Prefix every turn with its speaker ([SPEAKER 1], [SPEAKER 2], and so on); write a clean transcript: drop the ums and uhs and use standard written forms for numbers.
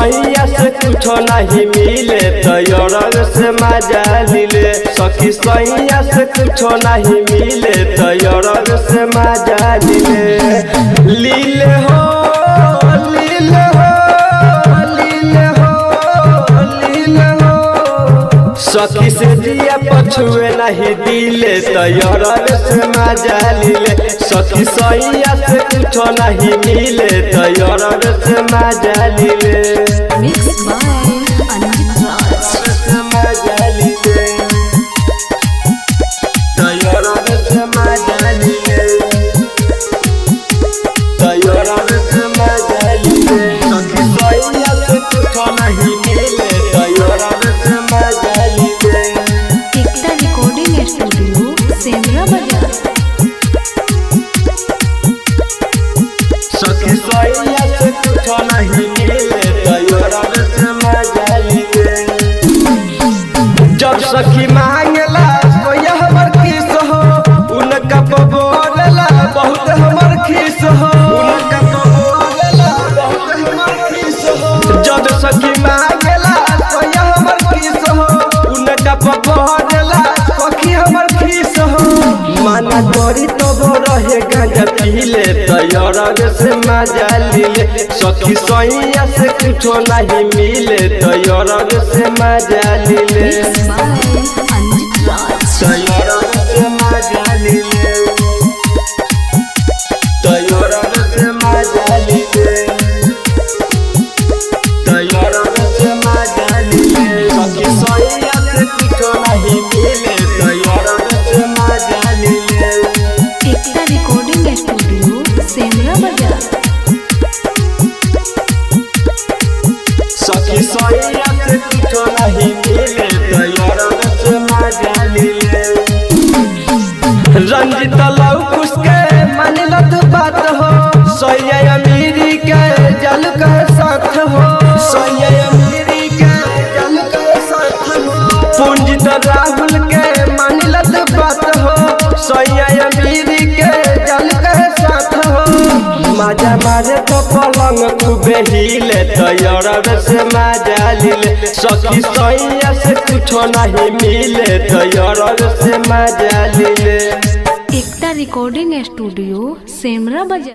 [SPEAKER 1] सैया से कुछो नहीं मिले तो यार से मजा लीले। सखी सैया से कुछो नहीं मिले तो यार से मजा लीले। लीले हो लीले हो लीले हो लीले हो। सखी से दिया पछुए नहीं दिले तो यार से मजा लीले। सखी सैया से कुछो नहीं मिले तो यार से मजा लीले।
[SPEAKER 2] Mixed by Anjit Raj.
[SPEAKER 1] मजा लीले तो यार से मजा लीले तो यार से मजा लीले। सखी सैया से कुछो नहीं मिले तो यार से मजा लीले।
[SPEAKER 2] एकता रिकॉर्डिंग स्टूडियो सेमरा बाजार।
[SPEAKER 1] सखी सैया से कुछो नहीं मिले तो यार से मजा लीले। जब सखी मांगला तो यह हमर किस हो, उनका बोलेला बहुत हमर खीस हो, उनका बोलेला बहुत हमर खीस हो। जब सखी मांगला तो यह हमर किस हो, उनका बोलेला सखी हमर खीस हो। माना करी तो रहे गांजा पीले तो यार से मजा लीले। सखी सैया से कुछो नहीं मिले तो यार से मजा लीले।
[SPEAKER 2] Mixed by Anjit Raj.
[SPEAKER 1] तो यार से मजा लीले तो यार से मजा लीले तो यार से मजा लीले। सखी सैया से कुछो नहीं मिले तो यार से मजा लीले।
[SPEAKER 2] एकता रिकॉर्डिंग स्टूडियो सेमरा बाजार।
[SPEAKER 1] सखी सैया से कुछो नहीं मिले तो यार से मजा लीले। रंजित लौकुश के मानिलत बात हो, सैया अमीरी के जल के साथ हो, सैया अमीरी के जल के साथ हो। पूंजित राहुल के मानिलत बात हो, सैया अमीरी के जल के साथ हो। मजा मारे तो पलंग खूबे हिले तो यार से मजा लीले। सखी सैया से कुछो नहीं मिले तो यार से मजा लीले।
[SPEAKER 2] एकता रिकॉर्डिंग स्टूडियो सेमरा बाजार।